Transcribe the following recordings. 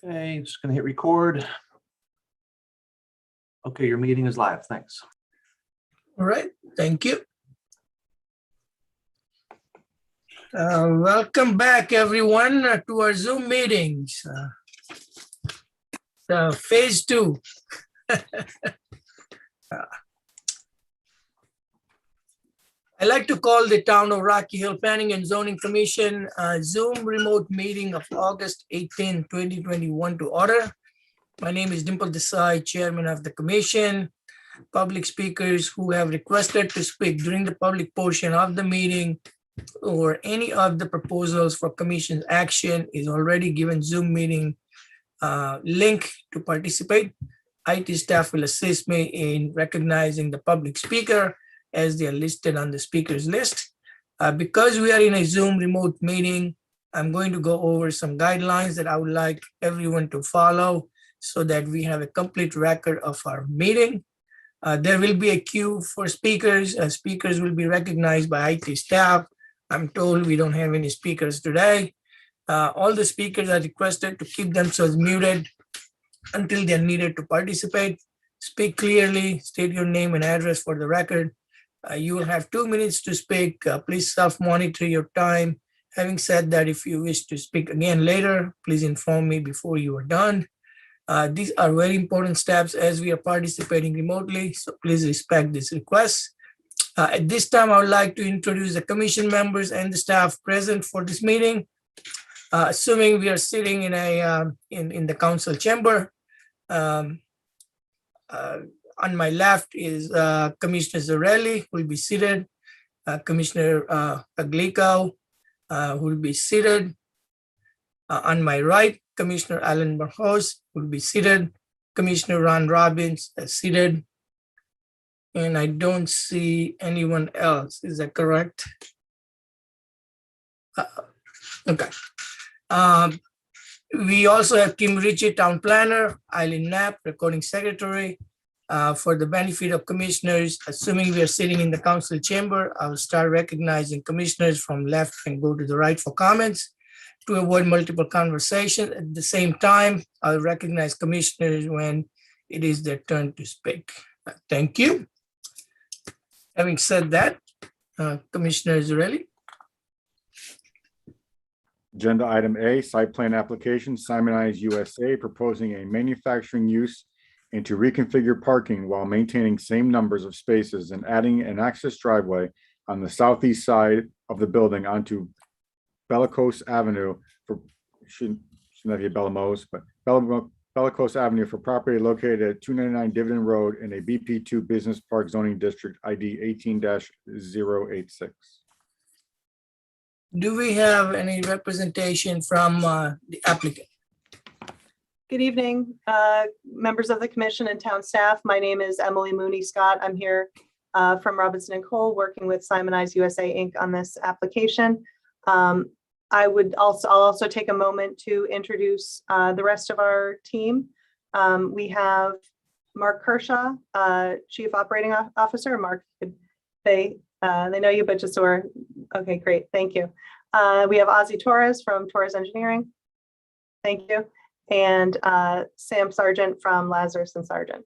Okay, just gonna hit record. Okay, your meeting is live. Thanks. All right, thank you. Welcome back, everyone, to our Zoom meetings. Phase 2. I like to call the Town of Rocky Hill Planning and Zoning Commission Zoom remote meeting of August 18, 2021 to order. My name is Dimple Desai, Chairman of the Commission. Public speakers who have requested to speak during the public portion of the meeting or any of the proposals for Commission's action is already given Zoom meeting link to participate. IT staff will assist me in recognizing the public speaker as they are listed on the speakers list. Because we are in a Zoom remote meeting, I'm going to go over some guidelines that I would like everyone to follow so that we have a complete record of our meeting. There will be a queue for speakers. Speakers will be recognized by IT staff. I'm told we don't have any speakers today. All the speakers are requested to keep themselves muted until they're needed to participate. Speak clearly, state your name and address for the record. You will have 2 minutes to speak. Please self-monitor your time. Having said that, if you wish to speak again later, please inform me before you are done. These are very important steps as we are participating remotely, so please respect this request. At this time, I would like to introduce the commission members and the staff present for this meeting. Assuming we are sitting in the council chamber. On my left is Commissioner Zarelli, who will be seated. Commissioner Aglico, who will be seated. On my right, Commissioner Alan Barjos will be seated. Commissioner Ron Robbins is seated. And I don't see anyone else. Is that correct? Okay. We also have Kim Ritchie, Town Planner, Eileen Knapp, Recording Secretary. For the benefit of commissioners, assuming we are sitting in the council chamber, I will start recognizing commissioners from left and go to the right for comments to avoid multiple conversations. At the same time, I'll recognize commissioners when it is their turn to speak. Thank you. Having said that, Commissioner Zarelli. Agenda item A, site plan application, Simonize USA, proposing a manufacturing use and to reconfigure parking while maintaining same numbers of spaces and adding an access driveway on the southeast side of the building onto Bellamose Avenue for, shouldn't that be Bellamose, but Bellamose Avenue for property located at 299 Dividend Road in a BP2 Business Park Zoning District ID 18-086. Do we have any representation from the applicant? Good evening, members of the commission and town staff. My name is Emily Mooney Scott. I'm here from Robinson and Cole, working with Simonize USA Inc. on this application. I'll also take a moment to introduce the rest of our team. We have Mark Kershaw, Chief Operating Officer. Mark, they know you, but just so we're, okay, great, thank you. We have Ozzy Torres from Torres Engineering. Thank you. And Sam Sargent from Lazarus and Sargent.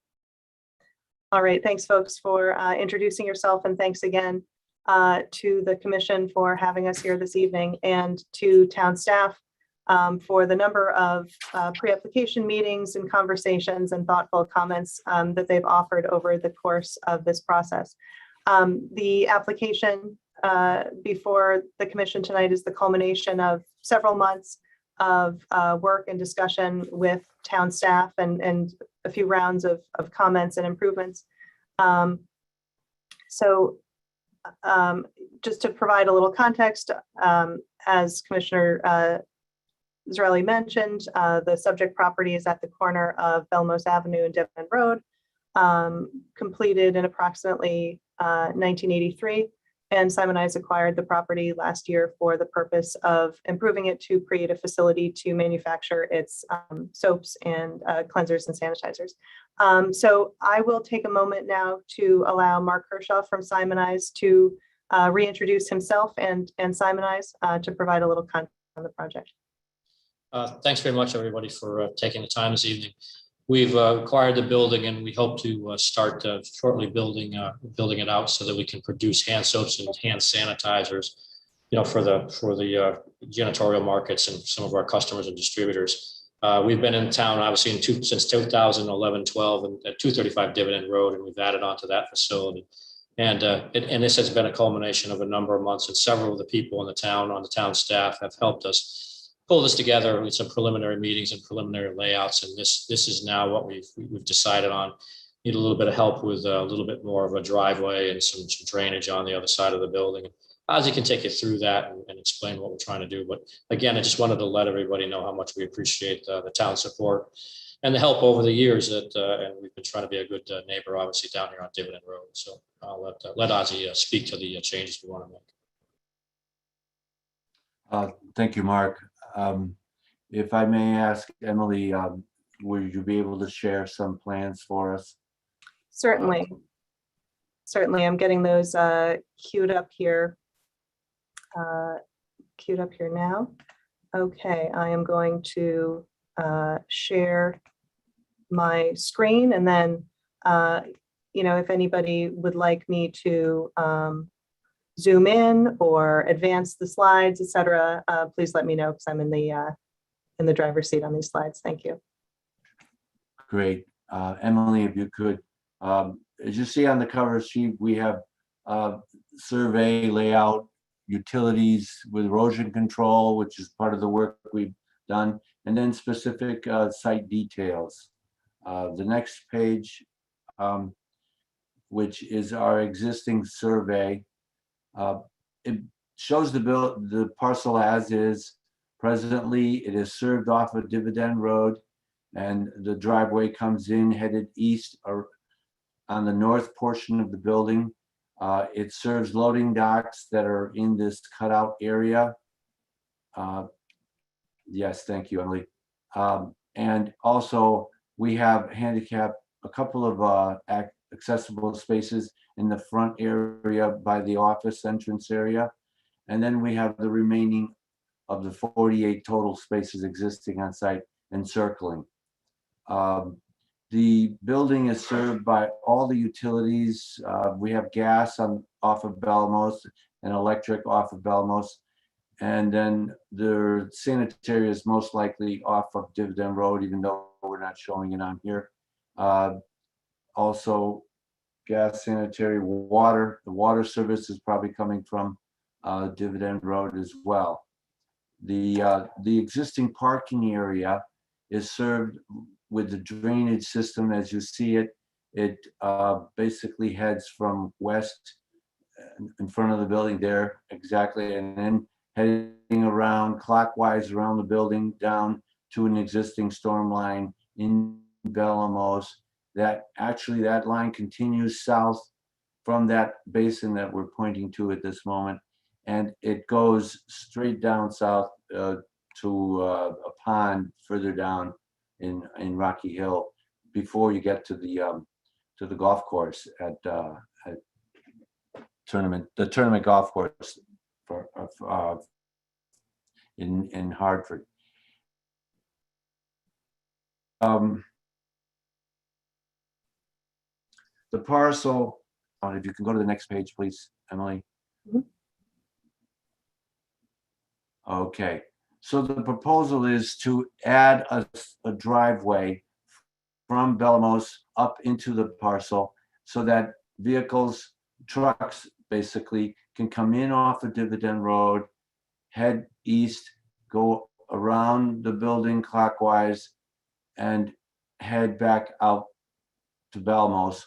All right, thanks folks for introducing yourself, and thanks again to the commission for having us here this evening, and to town staff for the number of pre-application meetings and conversations and thoughtful comments that they've offered over the course of this process. The application before the commission tonight is the culmination of several months of work and discussion with town staff and a few rounds of comments and improvements. Just to provide a little context, as Commissioner Zarelli mentioned, the subject property is at the corner of Bellamose Avenue and Dividend Road, completed in approximately 1983. And Simonize acquired the property last year for the purpose of improving it to create a facility to manufacture its soaps and cleansers and sanitizers. So I will take a moment now to allow Mark Kershaw from Simonize to reintroduce himself and Simonize to provide a little context on the project. Thanks very much, everybody, for taking the time this evening. We've acquired the building and we hope to start shortly building it out so that we can produce hand soaps and hand sanitizers, for the janitorial markets and some of our customers and distributors. We've been in town, obviously, since 2011, 12, and at 235 Dividend Road, and we've added on to that facility. And this has been a culmination of a number of months, and several of the people in the town, on the town staff, have helped us pull this together with some preliminary meetings and preliminary layouts. And this is now what we've decided on. Need a little bit of help with a little bit more of a driveway and some drainage on the other side of the building. Ozzy can take you through that and explain what we're trying to do. But again, I just wanted to let everybody know how much we appreciate the town support and the help over the years and we've been trying to be a good neighbor, obviously, down here on Dividend Road. So I'll let Ozzy speak to the changes we want to make. Thank you, Mark. If I may ask Emily, would you be able to share some plans for us? Certainly. Certainly, I'm getting those queued up here. Now. Okay, I am going to share my screen, and then if anybody would like me to zoom in or advance the slides, etc., please let me know, because I'm in the driver's seat on these slides. Thank you. Great. Emily, if you could, as you see on the cover sheet, we have survey, layout, utilities with erosion control, which is part of the work we've done, and then specific site details. The next page, which is our existing survey, it shows the parcel as is. Presently, it is served off of Dividend Road, and the driveway comes in headed east or on the north portion of the building. It serves loading docks that are in this cutout area. Yes, thank you, Emily. And also, we have a couple of accessible spaces in the front area by the office entrance area. And then we have the remaining of the 48 total spaces existing on site encircling. The building is served by all the utilities. We have gas off of Bellamose and electric off of Bellamose. And then the sanitary is most likely off of Dividend Road, even though we're not showing it on here. Also, gas, sanitary, water. The water service is probably coming from Dividend Road as well. The existing parking area is served with the drainage system as you see it. It basically heads from west in front of the building there, exactly, and then heading around clockwise around the building down to an existing storm line in Bellamose. That line continues south from that basin that we're pointing to at this moment, and it goes straight down south to a pond further down in Rocky Hill before you get to the golf course at the tournament golf course in Hartford. The parcel, if you can go to the next page, please, Emily. Mm-hmm. Okay, so the proposal is to add a driveway from Bellamose up into the parcel so that vehicles, trucks basically, can come in off of Dividend Road, head east, go around the building clockwise, and head back out to Bellamose.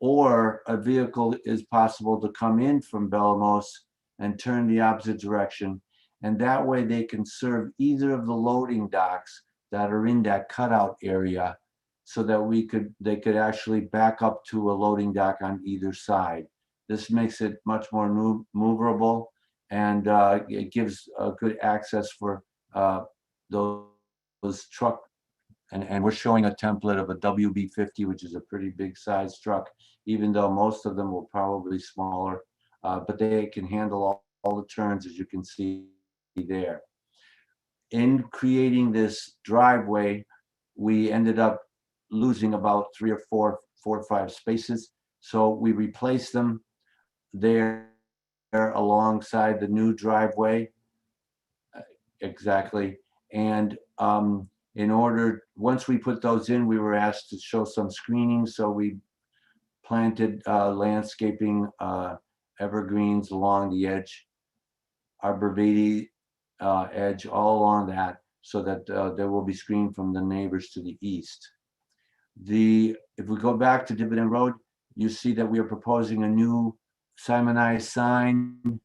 Or a vehicle is possible to come in from Bellamose and turn the opposite direction. And that way they can serve either of the loading docks that are in that cutout area, so that they could actually back up to a loading dock on either side. This makes it much more maneuverable, and it gives good access for those truck. And we're showing a template of a WB50, which is a pretty big size truck, even though most of them will probably be smaller, but they can handle all the turns, as you can see there. in creating this driveway, we ended up losing about 3 or 4 or 5 spaces. So we replaced them there alongside the new driveway. Exactly. And once we put those in, we were asked to show some screening. So we planted landscaping evergreens along the edge, arborvitae edge all along that, so that there will be screened from the neighbors to the east. If we go back to Dividend Road, you see that we are proposing a new Simonized sign,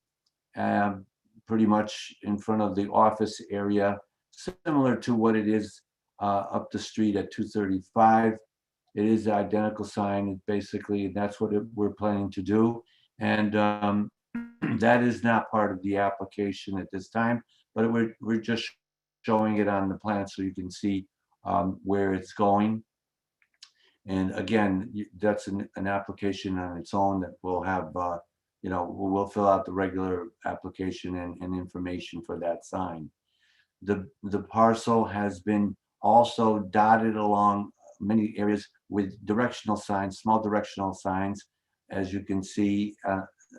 pretty much in front of the office area, similar to what it is up the street at 235. It is the identical sign, basically. That's what we're planning to do. And that is not part of the application at this time, but we're just showing it on the plan so you can see where it's going. And again, that's an application on its own that will have, we'll fill out the regular application and information for that sign. The parcel has been also dotted along many areas with directional signs, small directional signs. As you can see,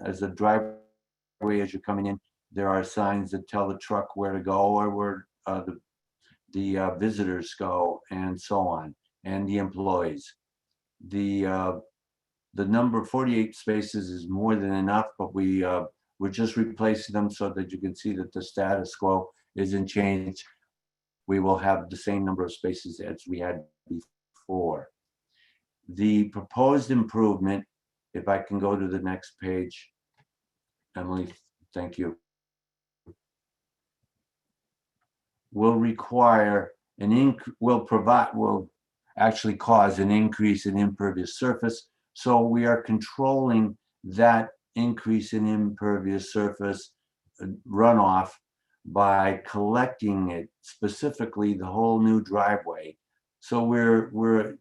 as a driveway, as you're coming in, there are signs that tell the truck where to go or where the visitors go, and so on, and the employees. The number 48 spaces is more than enough, but we're just replacing them so that you can see that the status quo isn't changed. We will have the same number of spaces as we had before. The proposed improvement, if I can go to the next page, Emily, thank you, will require will actually cause an increase in impervious surface. So we are controlling that increase in impervious surface runoff by collecting it, specifically the whole new driveway. So we're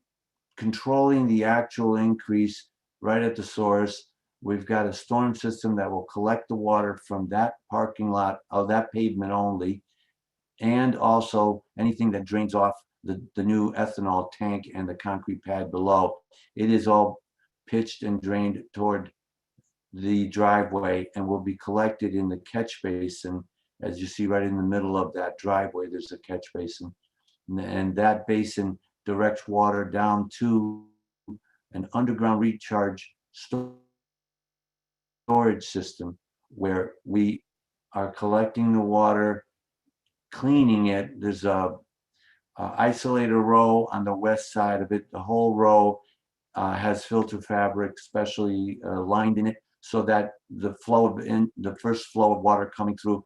controlling the actual increase right at the source. We've got a storm system that will collect the water from that parking lot, of that pavement only, and also anything that drains off the new ethanol tank and the concrete pad below. It is all pitched and drained toward the driveway and will be collected in the catch basin. As you see right in the middle of that driveway, there's a catch basin. And that basin directs water down to an underground recharge storage system where we are collecting the water, cleaning it. There's a isolator row on the west side of it. The whole row has filter fabric specially lined in it so that the first flow of water coming through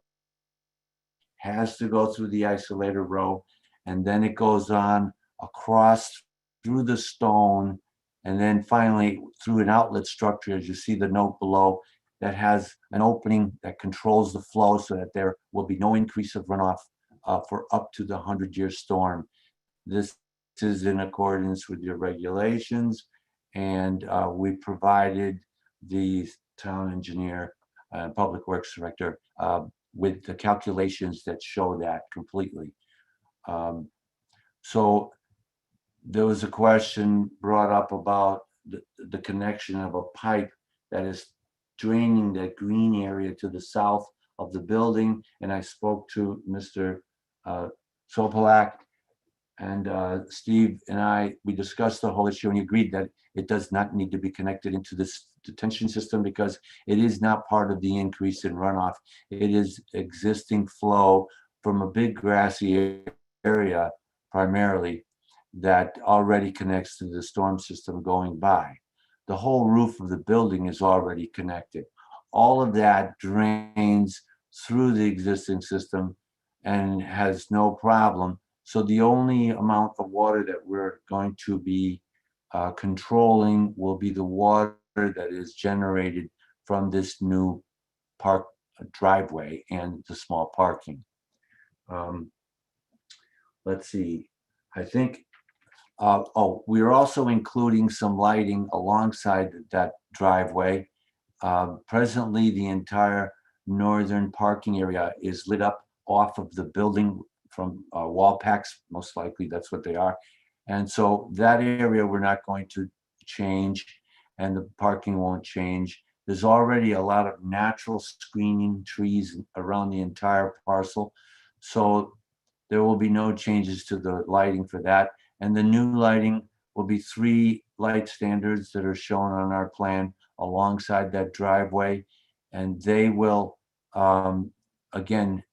has to go through the isolator row, and then it goes on across through the stone, and then finally through an outlet structure, as you see the note below, that has an opening that controls the flow so that there will be no increase of runoff for up to the 100-year storm. This is in accordance with your regulations, and we provided the town engineer, public works director, with the calculations that show that completely. So there was a question brought up about the connection of a pipe that is draining that green area to the south of the building. And I spoke to Mr. Sopolak, and Steve and we discussed the whole issue, and he agreed that it does not need to be connected into this detention system because it is not part of the increase in runoff. It is existing flow from a big grassy area primarily that already connects to the storm system going by. The whole roof of the building is already connected. All of that drains through the existing system and has no problem. So the only amount of water that we're going to be controlling will be the water that is generated from this new park driveway and the small parking. Let's see, I think, we're also including some lighting alongside that driveway. Presently, the entire northern parking area is lit up off of the building wall packs, most likely that's what they are. And so that area we're not going to change, and the parking won't change. There's already a lot of natural screening trees around the entire parcel. So there will be no changes to the lighting for that. And the new lighting will be 3 light standards that are shown on our plan alongside that driveway. And they will, again,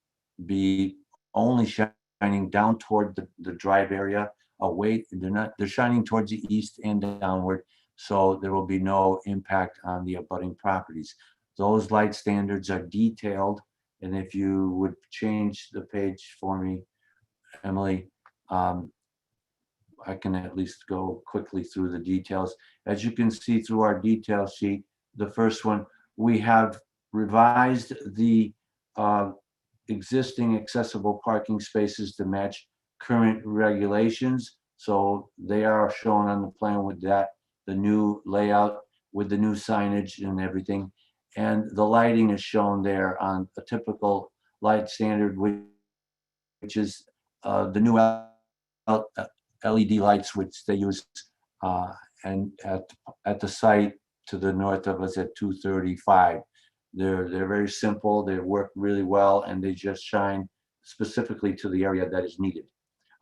be only shining down toward the drive area, away. They're shining towards the east and downward. So there will be no impact on the abutting properties. Those light standards are detailed. And if you would change the page for me, Emily, I can at least go quickly through the details. As you can see through our detail sheet, the first one, we have revised the existing accessible parking spaces to match current regulations. So they are shown on the plan with that, the new layout with the new signage and everything. And the lighting is shown there on a typical light standard, which is the new LED lights which they use and at the site to the north of us at 235. They're very simple, they work really well, and they just shine specifically to the area that is needed.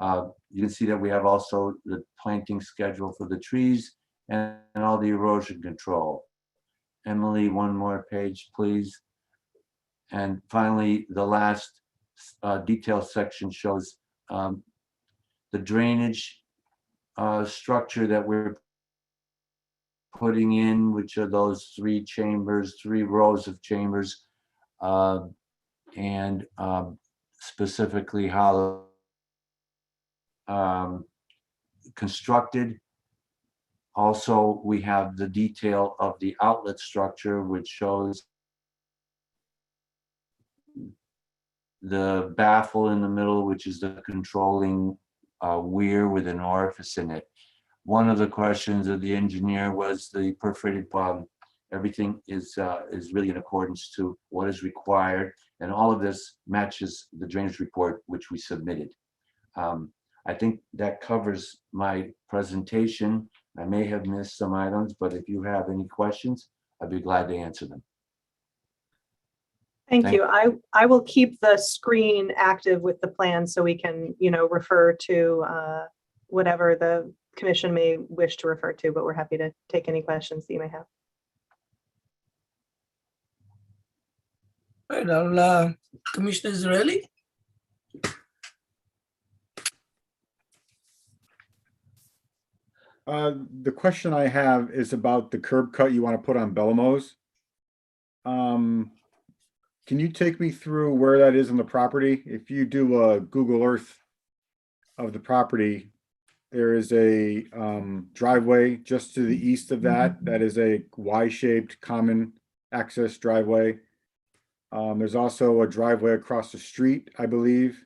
You can see that we have also the planting schedule for the trees and all the erosion control. Emily, one more page, please. And finally, the last detail section shows the drainage structure that we're putting in, which are those 3 chambers, 3 rows of chambers, and specifically how constructed. Also, we have the detail of the outlet structure, which shows the baffle in the middle, which is the controlling weir with an orifice in it. One of the questions of the engineer was the perforated everything is really in accordance to what is required, and all of this matches the drainage report which we submitted. I think that covers my presentation. I may have missed some items, but if you have any questions, I'd be glad to answer them. Thank you. I will keep the screen active with the plan so we can, refer to whatever the commission may wish to refer to, but we're happy to take any questions that you may have. Right, I'll, Commissioner Israeli? The question I have is about the curb cut you want to put on Bellamose. Can you take me through where that is on the property? If you do a Google Earth of the property, there is a driveway just to the east of that. That is a Y-shaped common access driveway. There's also a driveway across the street, I believe.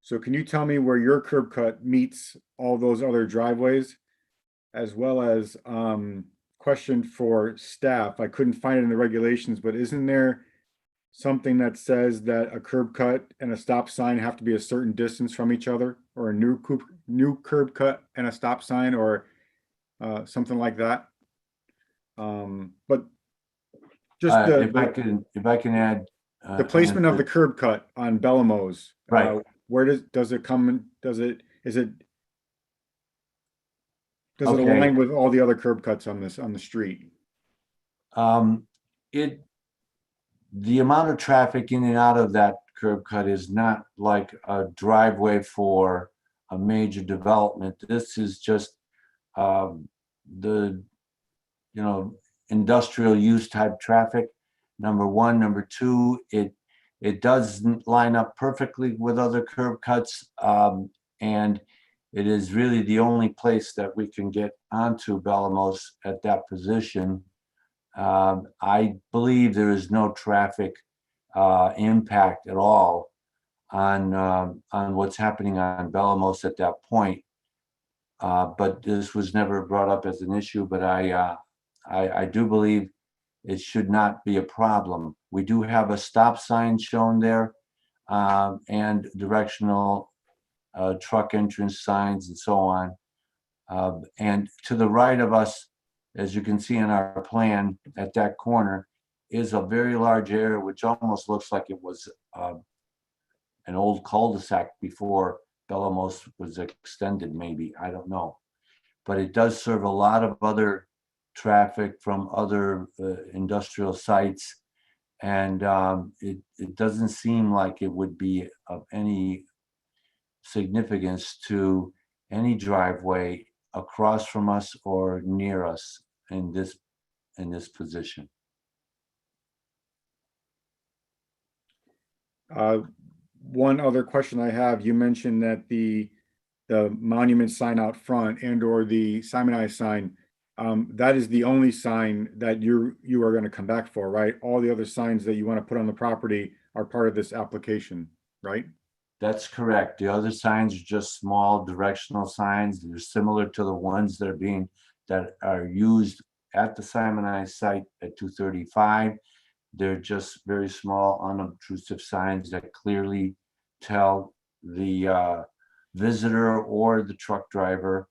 So can you tell me where your curb cut meets all those other driveways? As well as question for staff. I couldn't find it in the regulations, but isn't there something that says that a curb cut and a stop sign have to be a certain distance from each other, or a new curb cut and a stop sign, or something like that? But just if I can add the placement of the curb cut on Bellamose, right? Where does it come? Is it Okay. align with all the other curb cuts on the street? The amount of traffic in and out of that curb cut is not like a driveway for a major development. This is just the industrial use type traffic. Number one. Number two, it doesn't line up perfectly with other curb cuts, and it is really the only place that we can get onto Bellamose at that position. I believe there is no traffic impact at all on what's happening on Bellamose at that point. But this was never brought up as an issue, but I do believe it should not be a problem. We do have a stop sign shown there and directional truck entrance signs and so on. And to the right of us, as you can see in our plan at that corner, is a very large area which almost looks like it was an old cul-de-sac before Bellamose was extended, maybe, I don't know. But it does serve a lot of other traffic from other industrial sites. And it doesn't seem like it would be of any significance to any driveway across from us or near us in this position. One other question I have, you mentioned that the monument sign out front and or the Simonized sign, that is the only sign that you are going to come back for, right? All the other signs that you want to put on the property are part of this application, right? That's correct. The other signs are just small directional signs. They're similar to the ones that are used at the Simonized site at 235. They're just very small, unobtrusive signs that clearly tell the visitor or the truck driver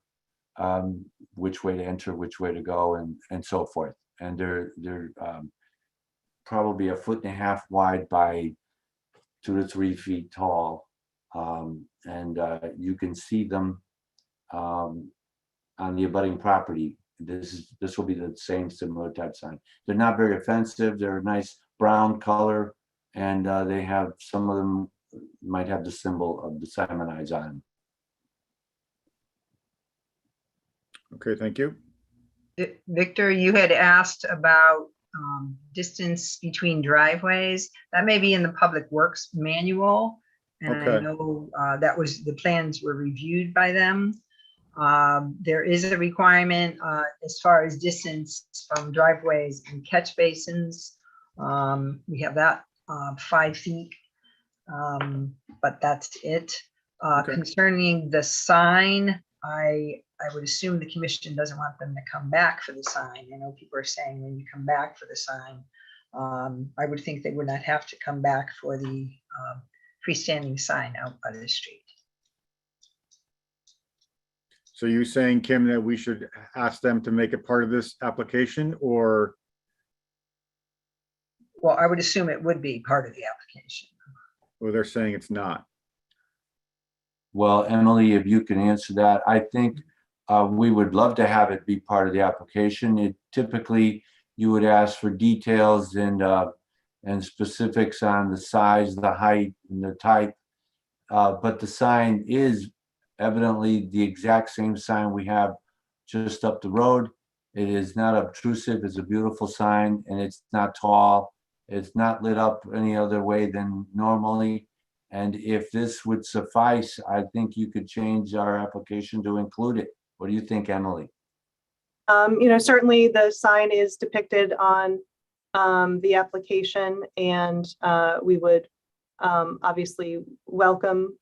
which way to enter, which way to go, and so forth. And they're probably 1.5 feet wide by 2 to 3 feet tall. And you can see them on the abutting property. This will be the same similar type sign. They're not very offensive. They're a nice brown color, and they have, some of them might have the symbol of the Simonized on them. Okay, thank you. Victor, you had asked about distance between driveways. That may be in the Public Works manual. And I Okay. know the plans were reviewed by them. There is a requirement as far as distance from driveways and catch basins. We have that 5 feet, but that's it. Okay. Concerning the sign, I would assume the commission doesn't want them to come back for the sign. I know people are saying when you come back for the sign, I would think they would not have to come back for the freestanding sign out by the street. So you're saying, Kim, that we should ask them to make it part of this application, or? Well, I would assume it would be part of the application. Or they're saying it's not? Well, Emily, if you can answer that, I think we would love to have it be part of the application. Typically, you would ask for details and specifics on the size, the height, and the type. But the sign is evidently the exact same sign we have just up the road. It is not obtrusive. It's a beautiful sign, and it's not tall. It's not lit up any other way than normally. And if this would suffice, I think you could change our application to include it. What do you think, Emily? Certainly the sign is depicted on the application, and we would obviously welcome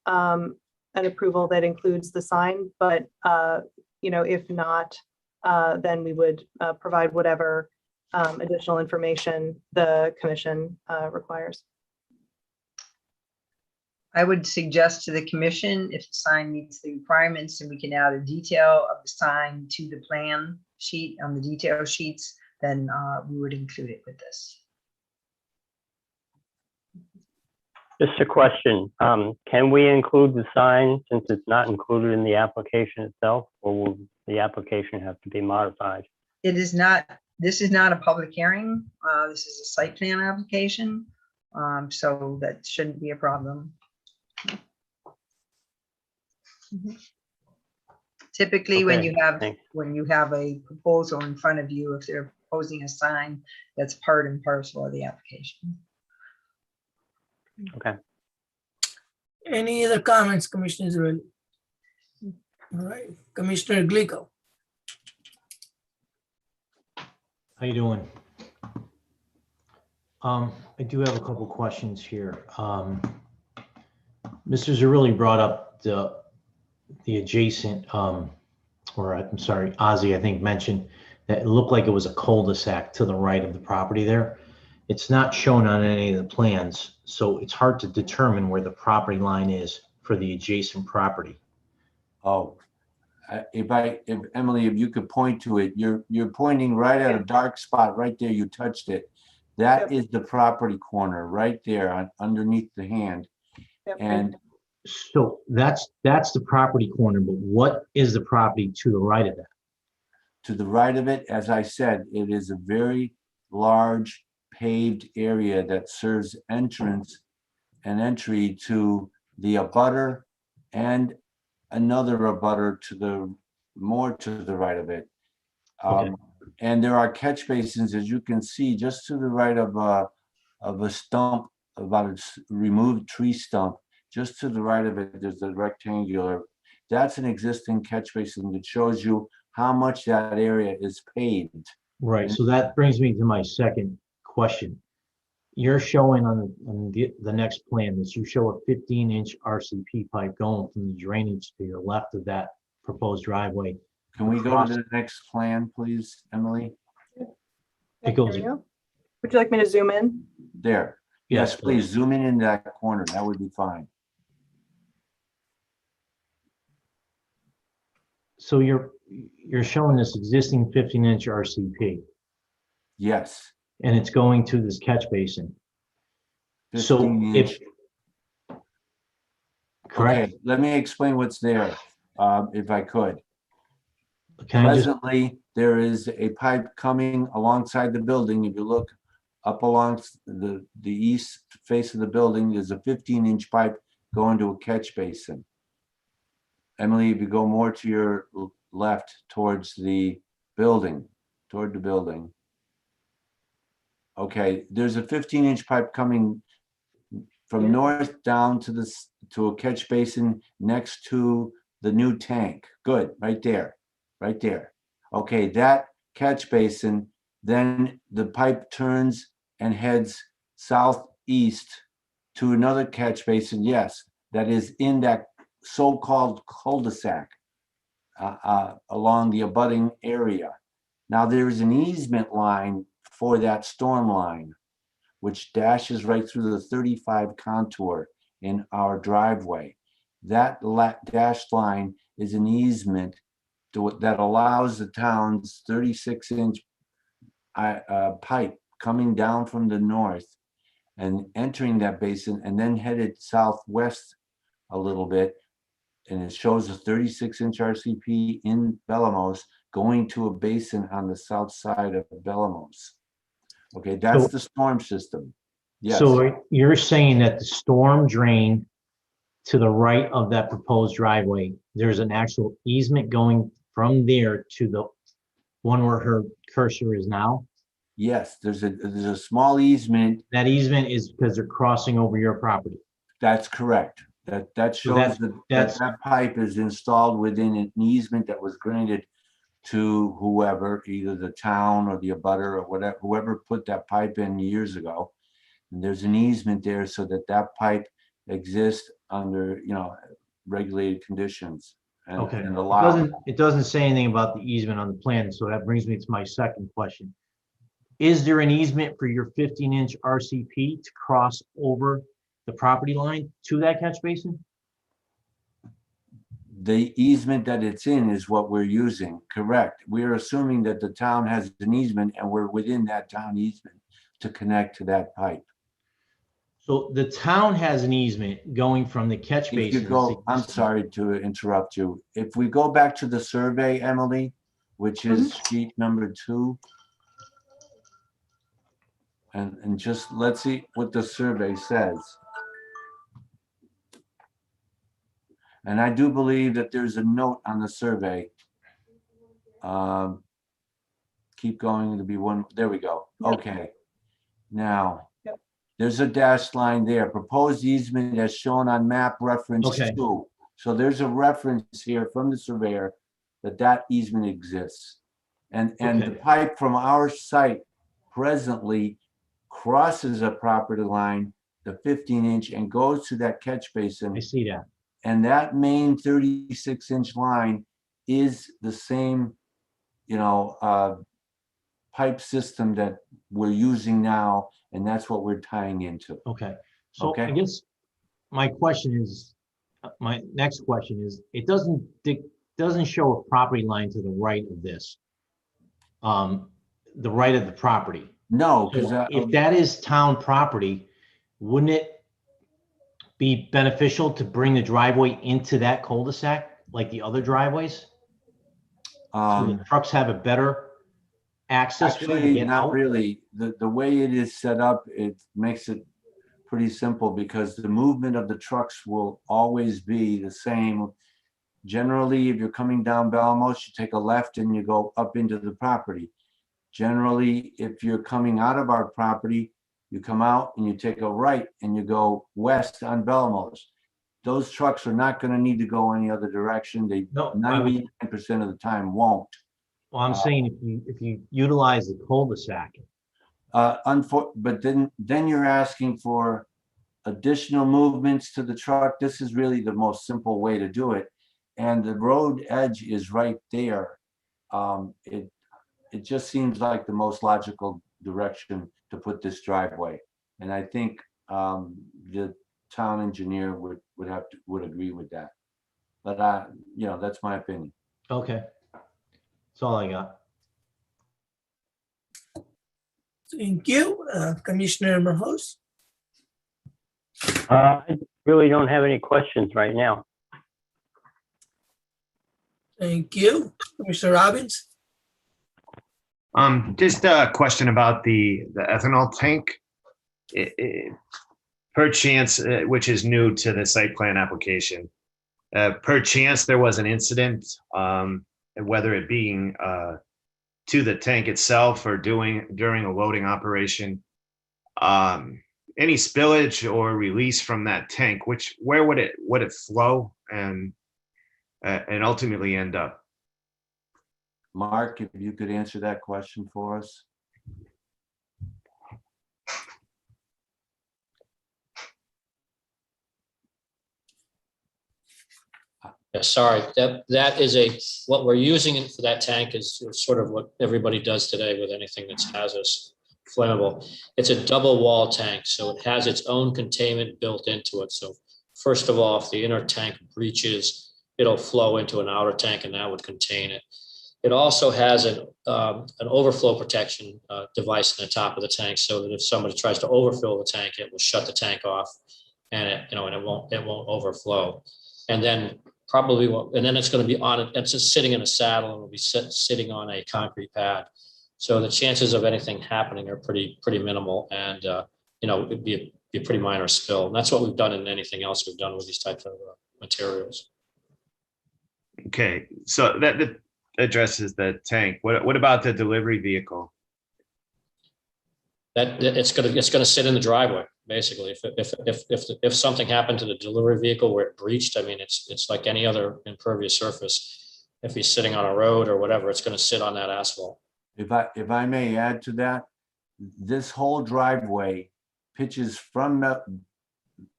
an approval that includes the sign, but if not, then we would provide whatever additional information the commission requires. I would suggest to the commission, if the sign meets the requirements and we can add a detail of the sign to the plan sheet on the detail sheets, then we would include it with this. Just a question. Can we include the sign since it's not included in the application itself, or will the application have to be modified? It is not, this is not a public hearing. This is a site plan application. So that shouldn't be a problem. Typically, when Okay, you have a proposal in front of you, if they're proposing a sign, that's part and parcel of the application. Okay. Any other comments, Commissioner Zarelli? All right, Commissioner Glico. How you doing? I do have a couple questions here. Mr. Zarelli brought up the adjacent, or I'm sorry, Ozzy, I think mentioned that it looked like it was a cul-de-sac to the right of the property there. It's not shown on any of the plans, so it's hard to determine where the property line is for the adjacent property. Oh, if Emily, if you could point to it, you're pointing right at a dark spot right there. You touched it. That Yep. is the property corner right there underneath the hand. Yep. And So that's the property corner, but what is the property to the right of that? to the right of it, as I said, it is a very large paved area that serves entrance and entry to the abutter and another abutter to the more to the right of it. Okay. And there are catch basins, as you can see, just to the right of a stump, about a removed tree stump. Just to the right of it, there's a rectangular. That's an existing catch basin that shows you how much that area is paved. Right, so that brings me to my second question. You're showing on the next plan that you show a 15-inch RCP pipe going from the drainage to your left of that proposed driveway. Can we go across- to the next plan, please, Emily? Yep, It goes- here we go. Would you like me to zoom in? There. Yes, please zoom in that corner. That would be fine. So you're showing this existing 15-inch RCP, Yes. and it's going to this catch basin. So 15 if, inch. correct? Okay, let me explain what's there, if I could. Can I just, Presently, there is a pipe coming alongside the building. If you look up along the east face of the building, there's a 15-inch pipe going to a catch basin. Emily, if you go more to your left towards the building, toward the building. Okay, there's a 15-inch pipe coming from north down to a catch basin next to the new tank. Good, right there, right there. Okay, that catch basin, then the pipe turns and heads southeast to another catch basin, yes, that is in that so-called cul-de-sac along the abutting area. Now there is an easement line for that storm line, which dashes right through the 35 contour in our driveway. That dashed line is an easement that allows the town's 36-inch pipe coming down from the north and entering that basin and then headed southwest a little bit. And it shows a 36-inch RCP in Bellamose going to a basin on the south side of Bellamose. Okay, that's So- the storm system. Yes, so you're saying that the storm drain to the right of that proposed driveway, there's an actual easement going from there to the one where her cursor is now? yes, there's a small easement. That easement is because they're crossing over your property. That's correct. That So shows that pipe is installed within an easement that was granted to whoever, either the town or the abutter or whatever, whoever put that pipe in years ago. And there's an easement there so that that pipe exists under, regulated conditions and Okay. and allowed. It doesn't say anything about the easement on the plan, so that brings me to my second question. Is there an easement for your 15-inch RCP to cross over the property line to that catch basin? The easement that it's in is what we're using, correct? We're assuming that the town has an easement and we're within that town easement to connect to that pipe. So the town has an easement going from the catch If you basin. go, I'm sorry to interrupt you. If we go back to the survey, Emily, which is sheet number 2. And just let's see what the survey says. And I do believe that there's a note on the survey. Keep going to be one, there we go. Yep. Okay. Now, Yep. there's a dashed line there. Proposed easement as shown on map reference Okay. 2. So there's a reference here from the surveyor that easement exists. And the Okay. pipe from our site presently crosses a property line, the 15-inch, and goes to that catch basin. I see that. And that main 36-inch line is the same, pipe system that we're using now, and that's what we're tying into. Okay. So I Okay. guess my question is, my next question is, it doesn't show a property line to the right of this. The right of the property. No, So because if that is town property, wouldn't it be beneficial to bring the driveway into that cul-de-sac like the other driveways? So the trucks have a better access way to actually, get not out? really. The way it is set up, it makes it pretty simple because the movement of the trucks will always be the same. Generally, if you're coming down Bellamose, you take a left and you go up into the property. Generally, if you're coming out of our property, you come out and you take a right and you go west on Bellamose. Those trucks are not going to need to go any other direction. They No, I was, 99% of the time won't. well, I'm saying if you utilize the cul-de-sac, But then you're asking for additional movements to the truck. This is really the most simple way to do it. And the road edge is right there. It just seems like the most logical direction to put this driveway. And I think the town engineer would agree with that. But that's my opinion. okay. That's all I got. Thank you, Commissioner Mahos. I really don't have any questions right now. Thank you, Commissioner Robbins. Just a question about the ethanol tank. Per chance, which is new to the site plan application, per chance there was an incident, whether it being to the tank itself or during a loading operation, any spillage or release from that tank, where would it flow and ultimately end up? Mark, if you could answer that question for us. Yeah, sorry, that is what we're using it for. That tank is sort of what everybody does today with anything that's hazardous, flammable. It's a double wall tank, so it has its own containment built into it. So first of all, if the inner tank breaches, it'll flow into an outer tank and that would contain it. It also has an overflow protection device in the top of the tank, so that if somebody tries to overfill the tank, it will shut the tank off, and it won't overflow. And then it's going to be on it. It's just sitting in a saddle and will be sitting on a concrete pad. So the chances of anything happening are pretty minimal, and it'd be a pretty minor spill. And that's what we've done in anything else we've done with these types of materials. Okay, so that addresses the tank. What about the delivery vehicle? That it's gonna sit in the driveway, basically. If something happened to the delivery vehicle where it breached, I mean, it's like any other impervious surface. If he's sitting on a road or whatever, it's gonna sit on that asphalt. If I may add to that, this whole driveway pitches from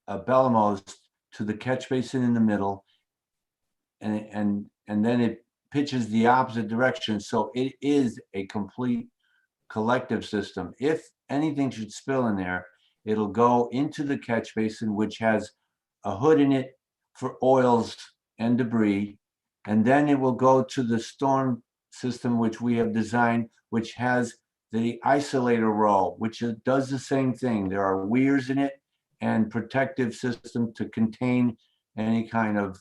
Bellamose to the catch basin in the middle, and then it pitches the opposite direction. So it is a complete collective system. If anything should spill in there, it'll go into the catch basin, which has a hood in it for oils and debris. And then it will go to the storm system, which we have designed, which has the isolator roll, which does the same thing. There are weirs in it and protective system to contain any kind of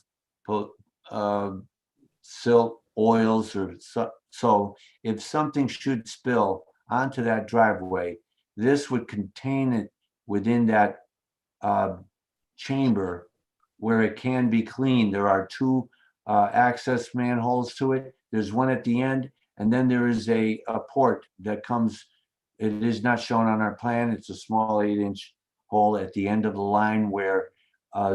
silt, oils, or so if something should spill onto that driveway, this would contain it within that chamber where it can be cleaned. There are two access manholes to it. There's one at the end, and then there is a port that comes. It is not shown on our plan. It's a small 8-inch hole at the end of the line where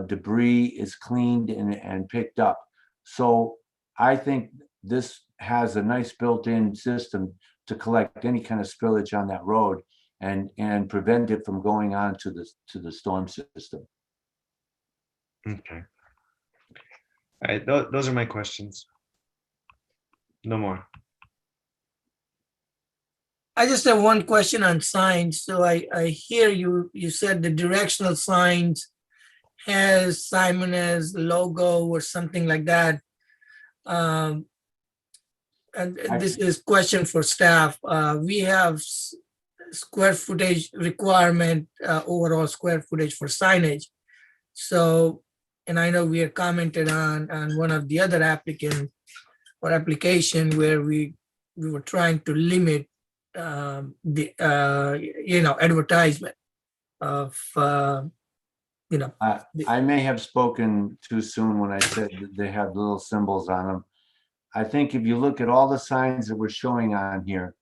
debris is cleaned and picked up. So I think this has a nice built-in system to collect any kind of spillage on that road and prevent it from going on to the storm system. Okay. All right, those are my questions. No more. I just have one question on signs. So I hear you said the directional signs has Simon as logo or something like that. And this is question for staff. We have square footage requirement, overall square footage for signage. So, and I know we had commented on one of the other applicant or application where we were trying to limit the advertisement of I may have spoken too soon when I said that they have little symbols on them. I think if you look at all the signs that we're showing on here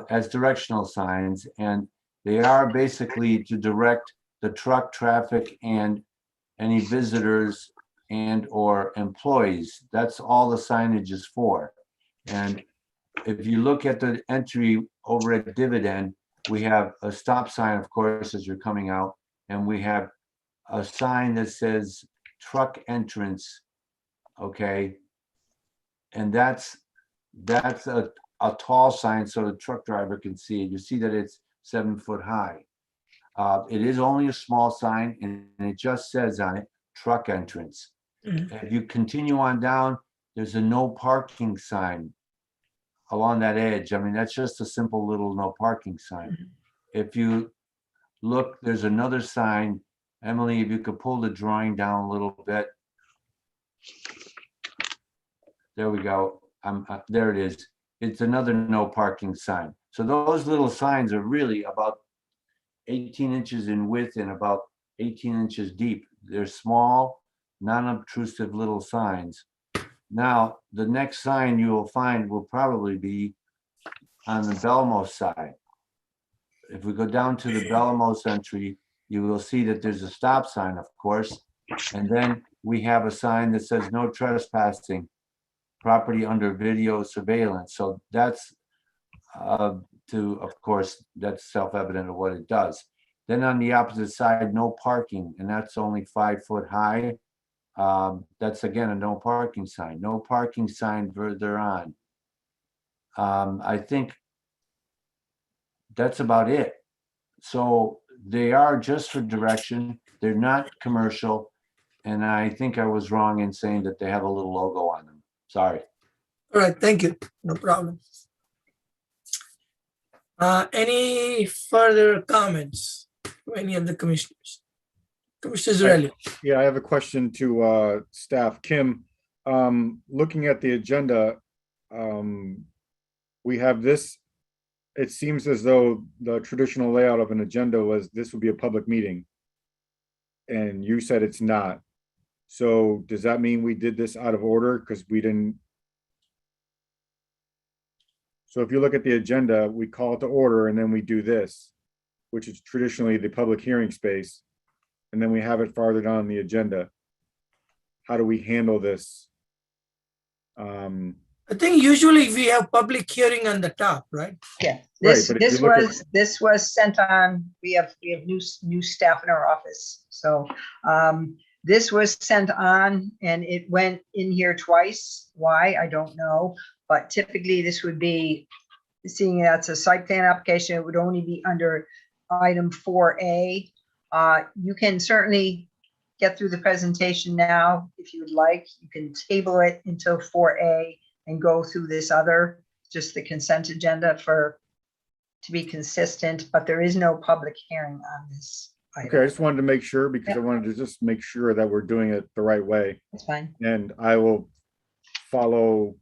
as directional signs, and they are basically to direct the truck traffic and any visitors and or employees. That's all the signage is for. And if you look at the entry over at Dividend, we have a stop sign, of course, as you're coming out, and we have a sign that says truck entrance, okay? And that's a tall sign so the truck driver can see it. You see that it's 7 foot high. It is only a small sign, and it just says on it, truck entrance. If you continue on down, there's a no parking sign along that edge. I mean, that's just a simple little no parking sign. If you look, there's another sign. Emily, if you could pull the drawing down a little bit. There we go. There it is. It's another no parking sign. So those little signs are really about 18 inches in width and about 18 inches deep. They're small, non-obtrusive little signs. Now, the next sign you will find will probably be on the Bellamose side. If we go down to the Bellamose entry, you will see that there's a stop sign, of course. And then we have a sign that says no trespassing, property under video surveillance. So that's of course, that's self-evident of what it does. Then on the opposite side, no parking, and that's only 5 foot high. That's again a no parking sign. No parking sign further on. I think that's about it. So they are just for direction. They're not commercial. And I think I was wrong in saying that they have a little logo on them. Sorry. All right, thank you. No problem. Any further comments from any of the commissioners? Commissioner Zarelli. Yeah, I have a question to staff. Kim, looking at the agenda, we have this. It seems as though the traditional layout of an agenda was this would be a public meeting. And you said it's not. So does that mean we did this out of order because we didn't? So if you look at the agenda, we call it to order and then we do this, which is traditionally the public hearing space. And then we have it farther down the agenda. How do we handle this? I think usually we have public hearing on the top, right? Yeah, Right, this but if you look at- this was sent on. We have new staff in our office, so this was sent on and it went in here twice. Why, I don't know, but typically this would be, seeing that's a site plan application, it would only be under item 4A. You can certainly get through the presentation now if you would like. You can table it until 4A and go through this other, just the consent agenda to be consistent, but there is no public hearing on this item. Okay, I just wanted to make sure because I wanted to just make sure that we're doing it the right way. That's fine. And I will follow.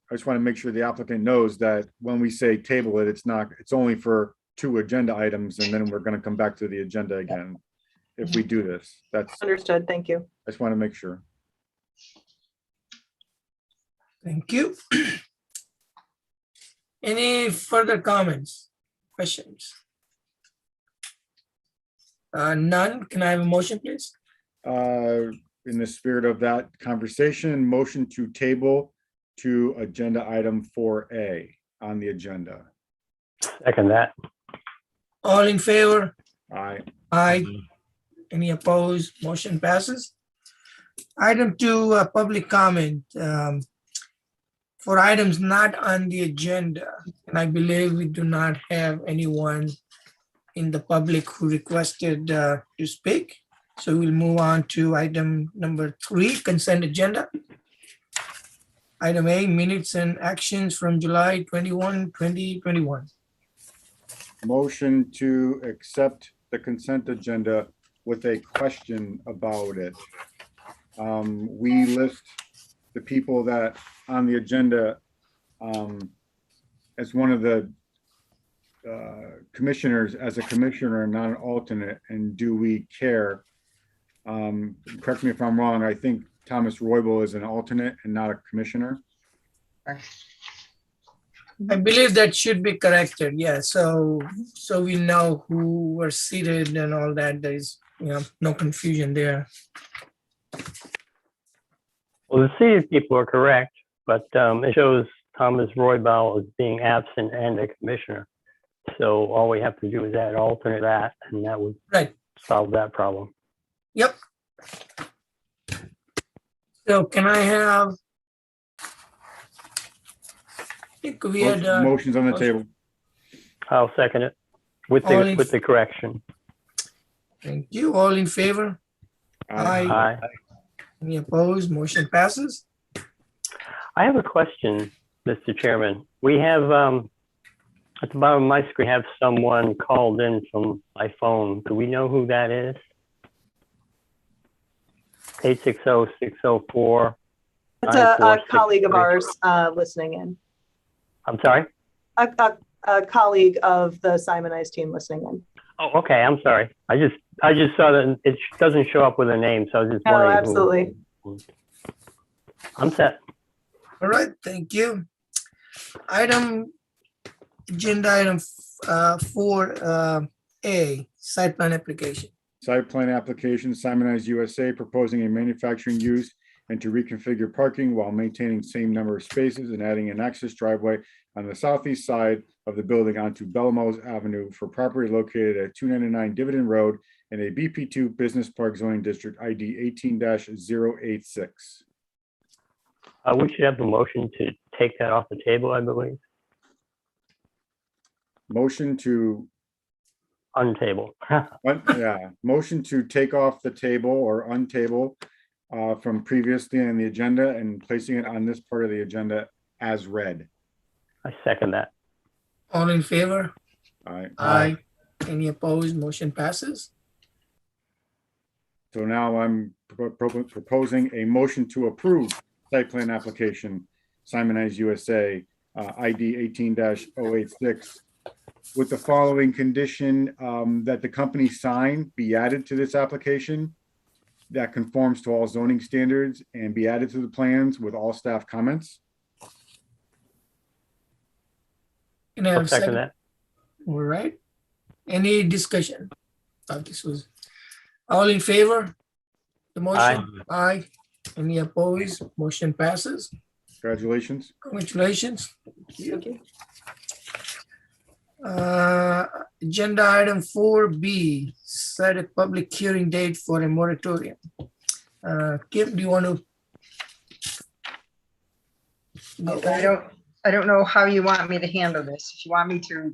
I just want to make sure the applicant knows that when we say table it, it's only for 2 agenda items, and then we're going to come back to the agenda again if we do this. That's, Understood. Thank you. I just want to make sure. Thank you. Any further comments, questions? None. Can I have a motion, please? In the spirit of that conversation, motion to table to agenda item 4A on the agenda. Second that. All in favor? Aye. Aye. Any opposed? Motion passes. Item 2, public comment. For items not on the agenda, and I believe we do not have anyone in the public who requested to speak. So we'll move on to item number 3, consent agenda. Item A, minutes and actions from July 21, 2021. Motion to accept the consent agenda with a question about it. We list the people that on the agenda as one of the commissioners, as a commissioner, not an alternate, and do we care? Correct me if I'm wrong, I think Thomas Roybal is an alternate and not a commissioner. I believe that should be corrected, yeah, so we know who were seated and all that. There is, no confusion there. Well, the seated people are correct, but it shows Thomas Roybal as being absent and a commissioner. So all we have to do is add alternate that, and that would Right. solve that problem. Yep. So can I have? I think we had, Motion's on the table. I'll second it with All in- the correction. thank you, all in favor? Aye. Aye. Any opposed? Motion passes. I have a question, Mr. Chairman. We have, at the bottom of my screen, have someone called in from my phone. Do we know who that is? 860-604. It's a colleague of ours listening in. I'm sorry? A colleague of the Simonized team listening in. Oh, okay, I'm sorry. I just saw that it doesn't show up with a name, so I was just Oh, wondering. absolutely. I'm set. All right, thank you. Agenda item 4A, site plan application. Site plan application, Simonized USA, proposing a manufacturing use and to reconfigure parking while maintaining same number of spaces and adding an access driveway on the southeast side of the building onto Bellamose Avenue for property located at 299 Dividend Road in a BP2 Business Park Zoning District ID 18-086. We should have a motion to take that off the table, I believe. Motion to, Untable. motion to take off the table or untable from previously on the agenda and placing it on this part of the agenda as read. I second that. All in favor? Aye. Aye. Any opposed? Motion passes. So now I'm proposing a motion to approve site plan application, Simonized USA, ID 18-086, with the following condition, that the company sign be added to this application that conforms to all zoning standards and be added to the plans with all staff comments. Can I have I'll a second second? that. All right. Any discussion? Thought this was, all in favor? The motion? Aye. Any opposed? Motion passes. Congratulations. Congratulations. Thank you. Agenda item 4B, set a public hearing date for a moratorium. Kim, do you want to? I don't know how you want me to handle this. If you want me to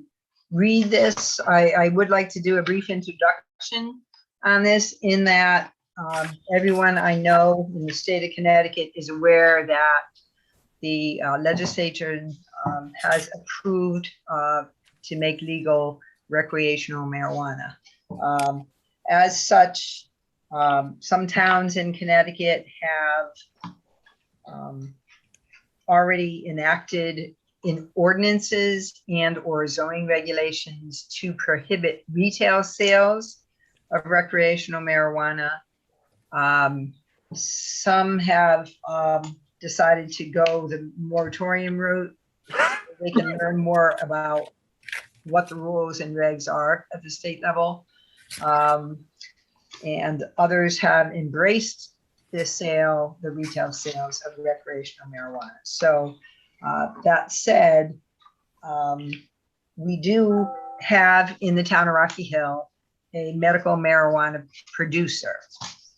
read this, I would like to do a brief introduction on this, in that everyone I know in the state of Connecticut is aware that the legislature has approved to make legal recreational marijuana. As such, some towns in Connecticut have already enacted in ordinances and or zoning regulations to prohibit retail sales of recreational marijuana. Some have decided to go the moratorium route. They can learn more about what the rules and regs are at the state level. And others have embraced the retail sales of recreational marijuana. So that said, we do have in the town of Rocky Hill a medical marijuana producer,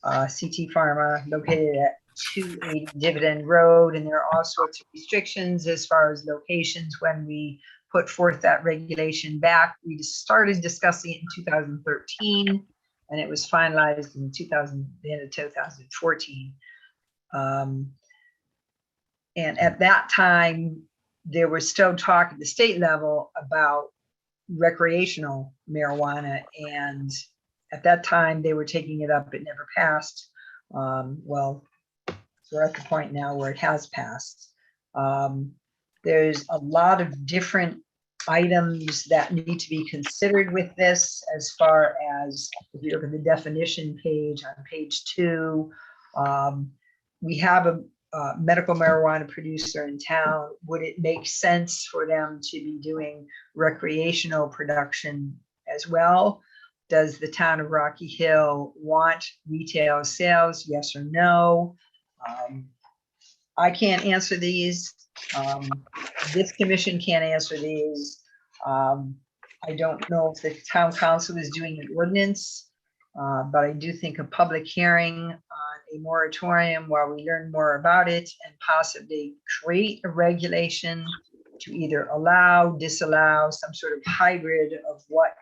CT Pharma, located at 280 Dividend Road, and there are all sorts of restrictions as far as locations. When we put forth that regulation back, we started discussing it in 2013. and it was finalized in the end of 2014. And at that time, there was still talk at the state level about recreational marijuana. And at that time, they were taking it up. It never passed. Well, we're at the point now where it has passed. There's a lot of different items that need to be considered with this, as far as if you look at the definition page on page 2, we have a medical marijuana producer in town. Would it make sense for them to be doing recreational production as well? Does the town of Rocky Hill want retail sales? Yes or no? I can't answer these. This commission can't answer these. I don't know if the town council is doing an ordinance, but I do think a public hearing on a moratorium while we learn more about it and possibly create a regulation to either allow, disallow, some sort of hybrid of what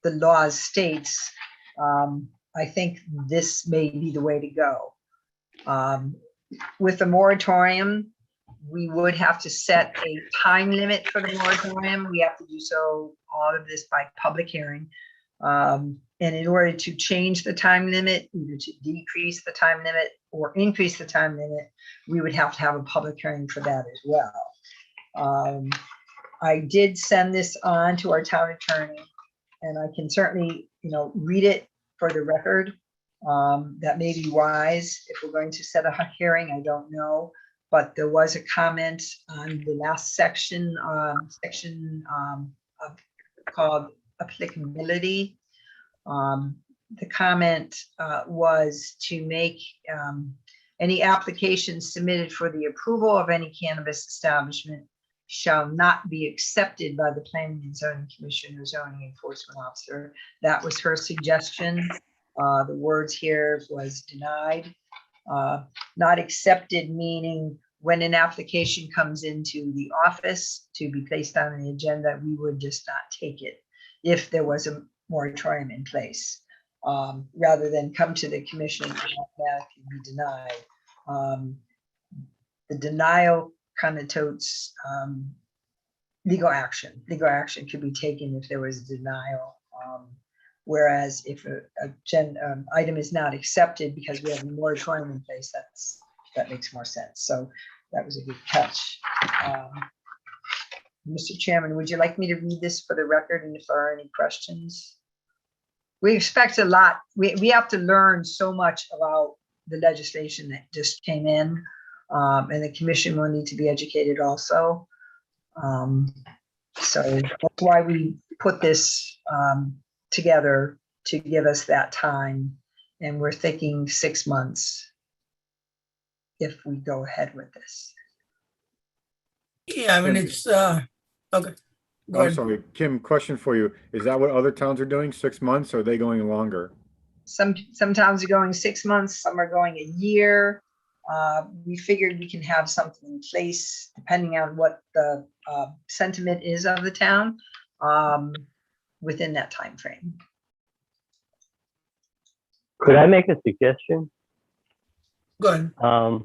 the law states. I think this may be the way to go. With the moratorium, we would have to set a time limit for the moratorium. We have to do so, all of this by public hearing. And in order to change the time limit, either to decrease the time limit or increase the time limit, we would have to have a public hearing for that as well. I did send this on to our town attorney, and I can certainly, read it for the record. That may be wise if we're going to set a hearing. I don't know, but there was a comment on the last section, called applicability. The comment was to make any application submitted for the approval of any cannabis establishment shall not be accepted by the Planning and Zoning Commission or zoning enforcement officer. That was her suggestion. The words here was denied. Not accepted meaning when an application comes into the office to be placed on the agenda, we would just not take it if there was a moratorium in place, rather than come to the commission and automatically be denied. The denial connotes legal action. Legal action could be taken if there was a denial. Whereas if an item is not accepted because we have a moratorium in place, that makes more sense. So that was a good catch. Mr. Chairman, would you like me to read this for the record, and if there are any questions? We expect a lot. We have to learn so much about the legislation that just came in, and the commission will need to be educated also. So that's why we put this together, to give us that time. And we're thinking 6 months if we go ahead with this. Yeah, I mean, it's, okay. Go I'm ahead. sorry, Kim, question for you. Is that what other towns are doing, 6 months, or are they going longer? Some towns are going 6 months, some are going a year. We figured we can have something in place depending on what the sentiment is of the town within that time frame. Could I make a suggestion? Go ahead.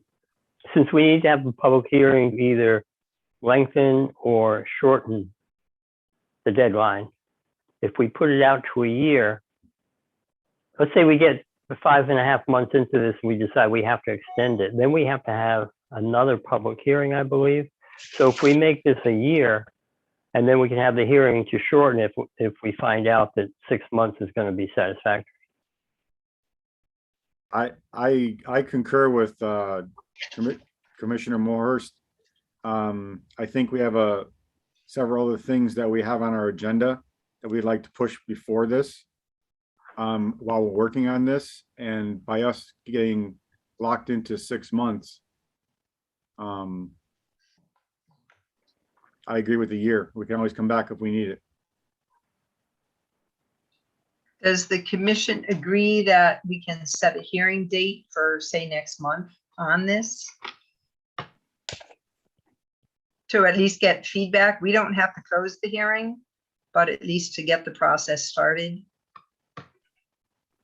Since we need to have a public hearing, either lengthen or shorten the deadline, if we put it out to a year, let's say we get 5.5 months into this and we decide we have to extend it, then we have to have another public hearing, I believe. So if we make this a year, and then we can have the hearing to shorten if we find out that 6 months is going to be satisfactory. I concur with Commissioner Moorhurst. I think we have several other things that we have on our agenda that we'd like to push before this, while we're working on this, and by us getting locked into 6 months, I agree with the year. We can always come back if we need it. Does the commission agree that we can set a hearing date for, say, next month on this? To at least get feedback. We don't have to close the hearing, but at least to get the process started.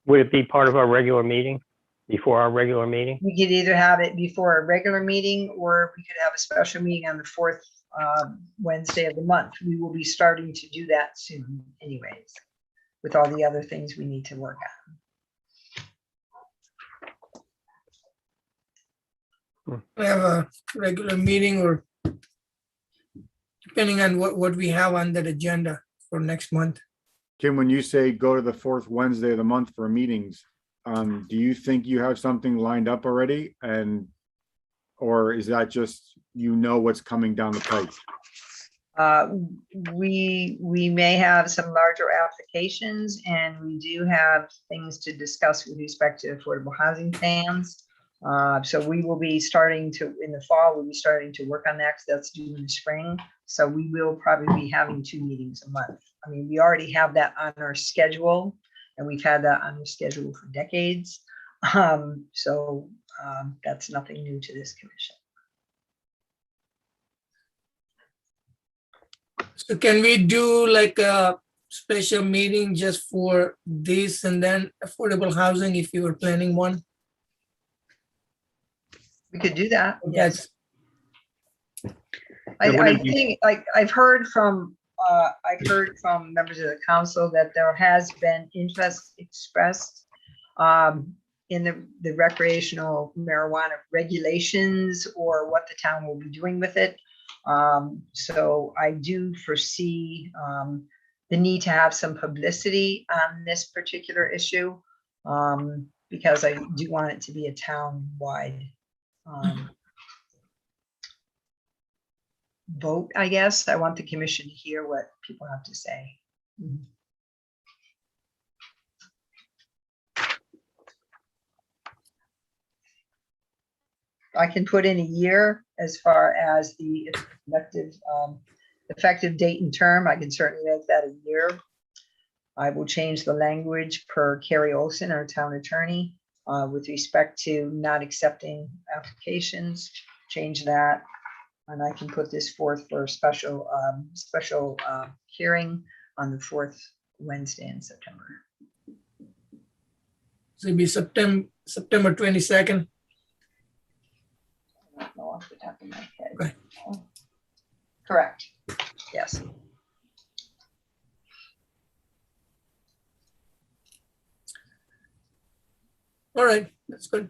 Would it be part of our regular meeting, before our regular meeting? We could either have it before a regular meeting, or we could have a special meeting on the fourth Wednesday of the month. We will be starting to do that soon anyways, with all the other things we need to work on. We have a regular meeting, or depending on what we have on that agenda for next month. Kim, when you say go to the fourth Wednesday of the month for meetings, do you think you have something lined up already? Or is that just, you know, what's coming down the pipe? We may have some larger applications, and we do have things to discuss with respect to affordable housing plans. So we will be starting to, in the fall, we'll be starting to work on that, because that's due in the spring. So we will probably be having 2 meetings a month. I mean, we already have that on our schedule, and we've had that on the schedule for decades. That's nothing new to this commission. So can we do like a special meeting just for this and then affordable housing if you were planning one? We could do that. Yes. That's I think, like, I've heard from members of the council that there has been interest expressed in the recreational marijuana regulations, or what the town will be doing with it. So I do foresee the need to have some publicity on this particular issue, because I do want it to be a town-wide vote, I guess. I want the commission to hear what people have to say. I can put in a year as far as the effective date and term. I can certainly make that a year. I will change the language per Carrie Olson, our town attorney, with respect to not accepting applications. Change that. And I can put this forth for a special hearing on the 4th Wednesday in September. So it'd be September 22nd. I don't know off the top of my head. Okay. Correct. Yes. All right, that's good.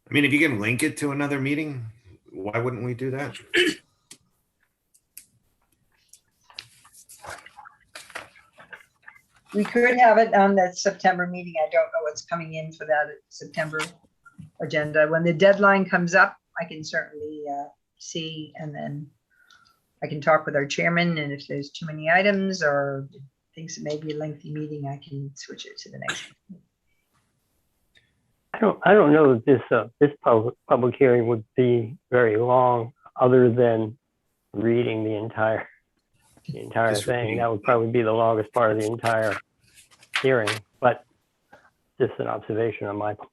I mean, if you can link it to another meeting, why wouldn't we do that? We could have it on that September meeting. I don't know what's coming in for that September agenda. When the deadline comes up, I can certainly see, and then I can talk with our chairman, and if there's too many items or thinks it may be a lengthy meeting, I can switch it to the next one. I don't know that this public hearing would be very long, other than reading the entire Just thing. reading. That would probably be the longest part of the entire hearing, but just an observation on my part.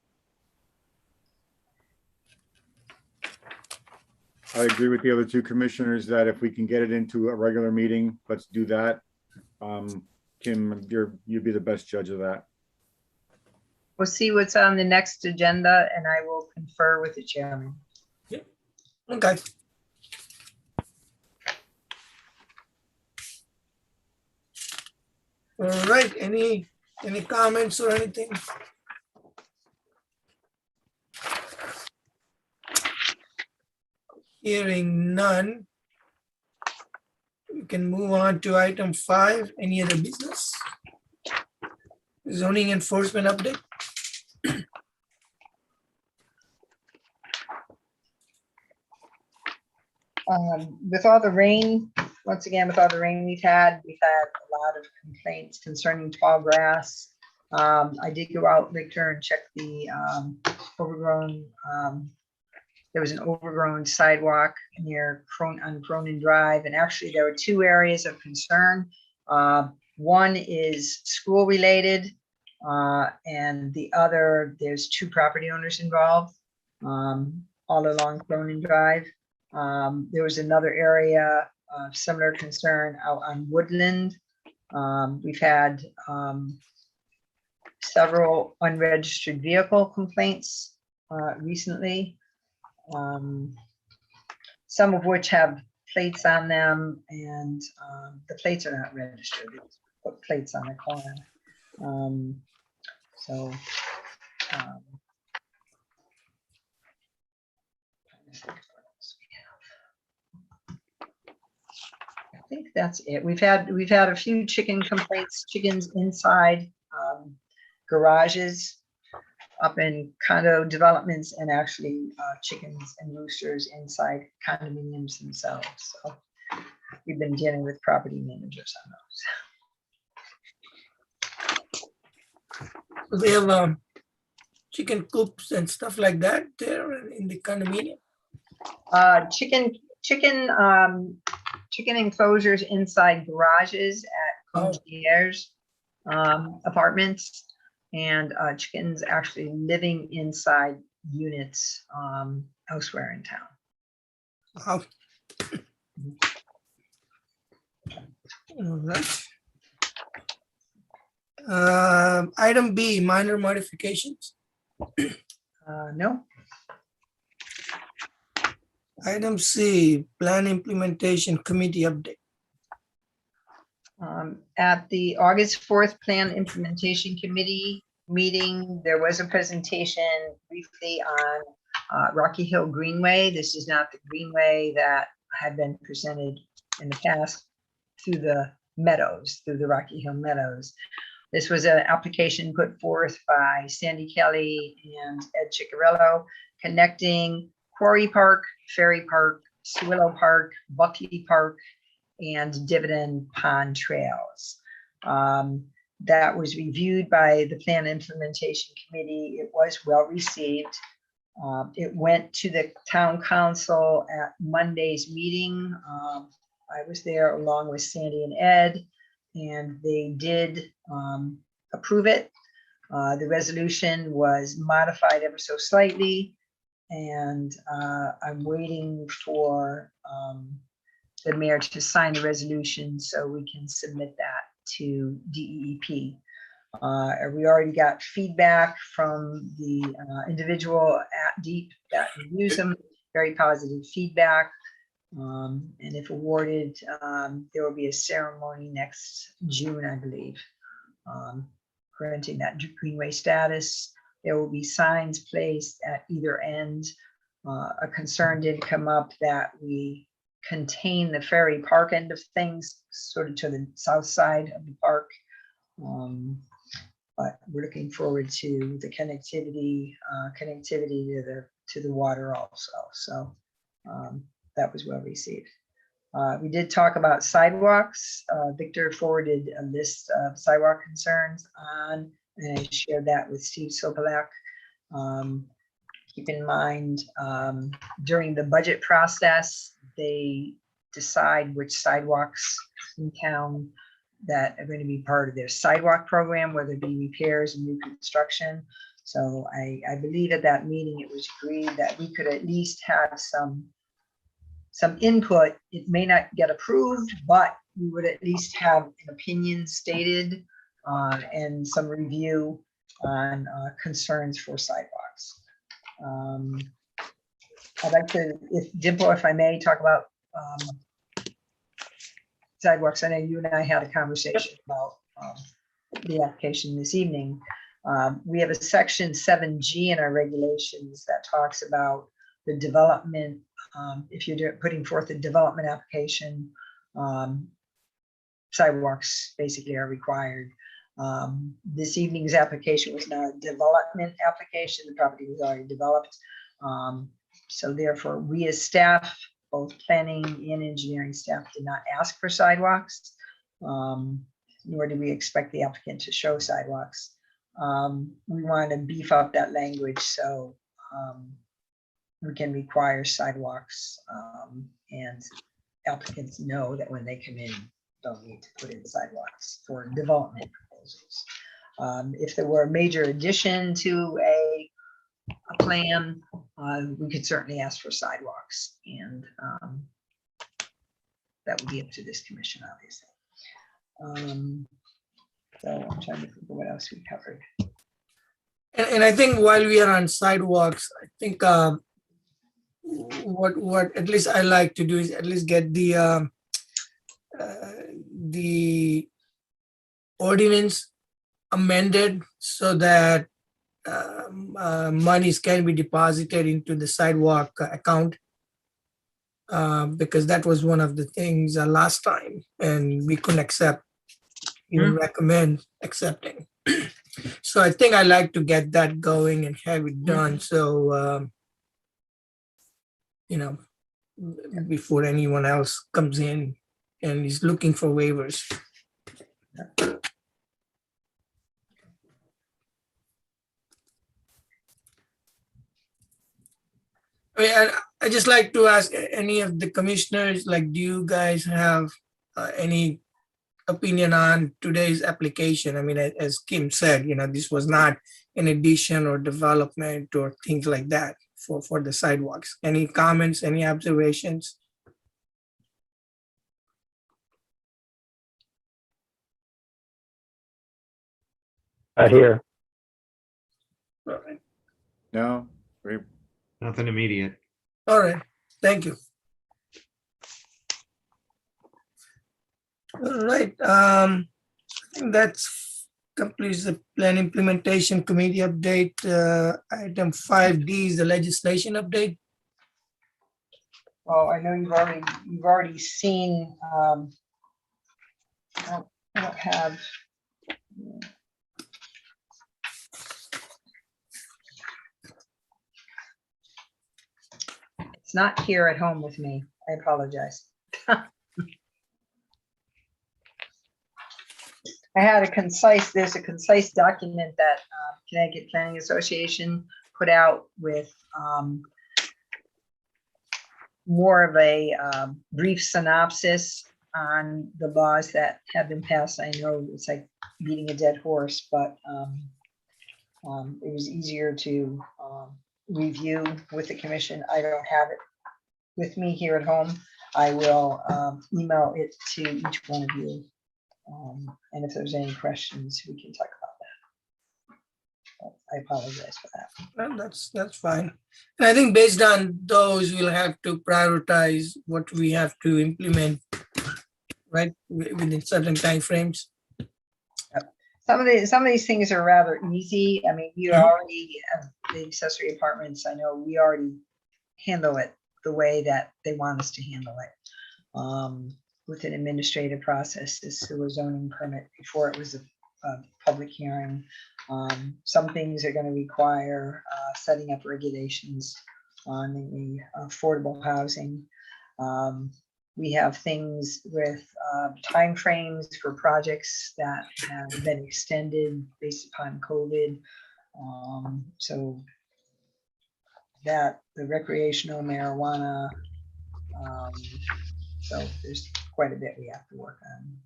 I agree with the other 2 commissioners that if we can get it into a regular meeting, let's do that. Kim, you'd be the best judge of that. We'll see what's on the next agenda, and I will confer with the chairman. Okay. All right, any comments or anything? Hearing none. We can move on to item 5, any other business? Zoning enforcement update. With all the rain, once again, with all the rain we've had a lot of complaints concerning tall grass. I did go out, Victor, and check the overgrown, there was an overgrown sidewalk near Cronin Drive. And actually there were 2 areas of concern. One is school related, and the other, there's 2 property owners involved, all along Cronin Drive. There was another area of similar concern out on Woodland. We've had several unregistered vehicle complaints recently, some of which have plates on them, and the plates are not registered. They just put plates on the car. So I think that's it. We've had a few chicken complaints, chickens inside garages up in condo developments, and actually chickens and roosters inside condominiums themselves. So we've been dealing with property managers on those. So they have chicken coops and stuff like that there in the condominium. Chicken enclosures inside garages at Oh. concierge apartments, and chickens actually living inside units elsewhere in town. Wow. All right. Item B, minor modifications. No. Item C, plan implementation committee update. At the August 4th Plan Implementation Committee meeting, there was a presentation briefly on Rocky Hill Greenway. This is not the greenway that had been presented in the past through the meadows, through the Rocky Hill Meadows. This was an application put forth by Sandy Kelly and Ed Ciccarello, connecting Quarry Park, Ferry Park, Swillow Park, Buckley Park, and Dividend Pond Trails. That was reviewed by the Plan Implementation Committee. It was well received. It went to the town council at Monday's meeting. I was there along with Sandy and Ed, and they did approve it. The resolution was modified ever so slightly, and I'm waiting for the mayor to sign the resolution so we can submit that to DEEP. We already got feedback from the individual at DEEP that reviews them, very positive feedback. And if awarded, there will be a ceremony next June, I believe, granting that greenway status. There will be signs placed at either end. A concern did come up that we contain the Ferry Park end of things, sort of to the south side of the park. But we're looking forward to the connectivity to the water also. So that was well received. We did talk about sidewalks. Victor forwarded a list of sidewalk concerns on, and I shared that with Steve Sopelak. Keep in mind, during the budget process, they decide which sidewalks in town that are going to be part of their sidewalk program, whether it be repairs and new construction. So I believe at that meeting, it was agreed that we could at least have some input. It may not get approved, but we would at least have an opinion stated and some review on concerns for sidewalks. I'd like to, Dimple, if I may, talk about sidewalks. I know you and I had a conversation about the application this evening. We have a section 7G in our regulations that talks about the development. If you're putting forth a development application, sidewalks basically are required. This evening's application was not a development application. The property was already developed. So therefore, we as staff, both planning and engineering staff, did not ask for sidewalks, nor do we expect the applicant to show sidewalks. We want to beef up that language so we can require sidewalks, and applicants know that when they come in, don't need to put in sidewalks for development proposals. If there were a major addition to a plan, we could certainly ask for sidewalks, and that would be up to this commission, obviously. So I'm trying to think of what else we covered. And I think while we are on sidewalks, I think what at least I like to do is at least get the ordinance amended so that monies can be deposited into the sidewalk account. Because that was one of the things last time, and we couldn't accept, even recommend accepting. So I think I like to get that going and have it done. So, before anyone else comes in and is looking for waivers. I mean, I just like to ask any of the commissioners, like, do you guys have any opinion on today's application? I mean, as Kim said, this was not an addition or development or things like that for the sidewalks. Any comments, any observations? Here. All right. No, we, Nothing immediate. All right, thank you. All right, I think that's completes the plan implementation committee update. Item 5D is the legislation update. Well, I know you've already seen, I don't have. It's not here at home with me. I apologize. There's a concise document that Connecticut Planning Association put out with more of a brief synopsis on the laws that have been passed. I know it's like beating a dead horse, but it was easier to review with the commission. I don't have it with me here at home. I will email it to each one of you. And if there's any questions, we can talk about that. But I apologize for that. Well, that's fine. And I think based on those, we'll have to prioritize what we have to implement, right, within certain timeframes. Some of these things are rather easy. I mean, we already have the accessory apartments. I know we already handle it the way that they want us to handle it. With an administrative process, this sewer zoning permit before it was a public hearing. Some things are going to require setting up regulations on the affordable housing. We have things with timeframes for projects that have been extended based upon COVID. So that the recreational marijuana, so there's quite a bit we have to work on.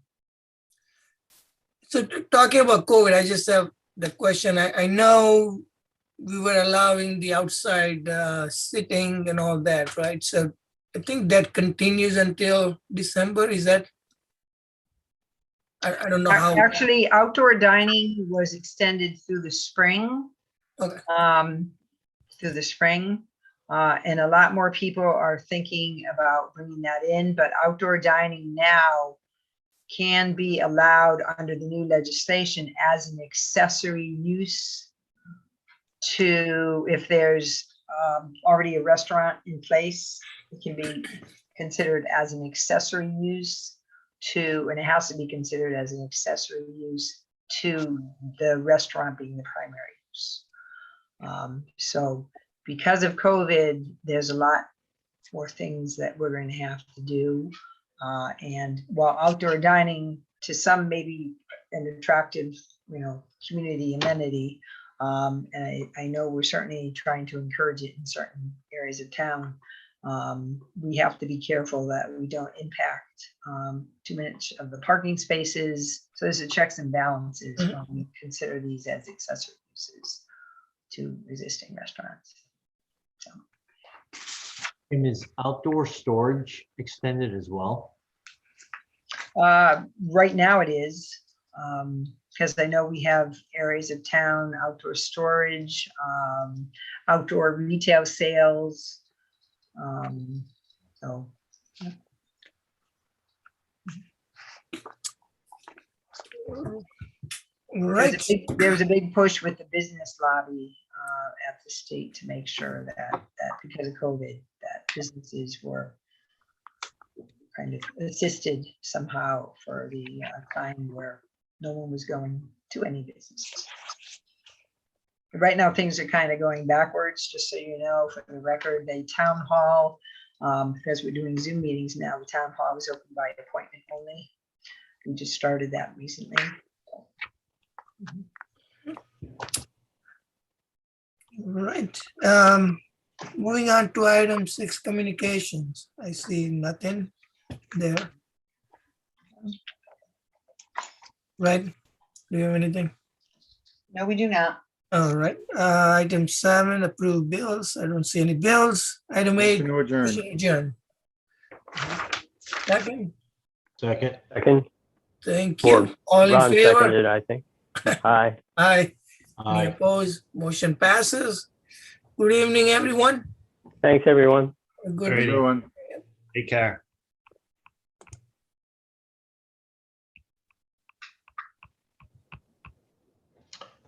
So talking about COVID, I just have the question. I know we were allowing the outside sitting and all that, right? So I think that continues until December. Is that? I don't know how. Actually, outdoor dining was extended through the spring. Okay. Through the spring. And a lot more people are thinking about bringing that in, but outdoor dining now can be allowed under the new legislation as an accessory use to, if there's already a restaurant in place, it can be considered as an accessory use to, and it has to be considered as an accessory use to the restaurant being the primary use. So because of COVID, there's a lot more things that we're going to have to do. And while outdoor dining to some may be an attractive, community amenity, and I know we're certainly trying to encourage it in certain areas of town, we have to be careful that we don't impact too much of the parking spaces. So there's a checks and balances when we consider these as accessory uses to existing restaurants. So. And is outdoor storage extended as well? Right now it is, because I know we have areas of town, outdoor storage, outdoor retail sales. So Right. there was a big push with the business lobby at the state to make sure that because of COVID, that businesses were kind of assisted somehow for the time where no one was going to any businesses. Right now, things are kind of going backwards, just so you know, for the record, the town hall, because we're doing Zoom meetings now, the town hall is open by appointment only. We just started that recently. Right. Moving on to item 6, communications. I see nothing there. Right. Do you have anything? No, we do not. All right. Item 7, approve bills. I don't see any bills. Item 8, Motion to adjourn. motion adjourn. Second. Second. Second, Thank or you. All in Ron favor? seconded, I think. Aye. Aye. Any Aye. opposed? Motion passes. Good evening, everyone. Thanks, everyone. Good Alrighty. Good one. Take care.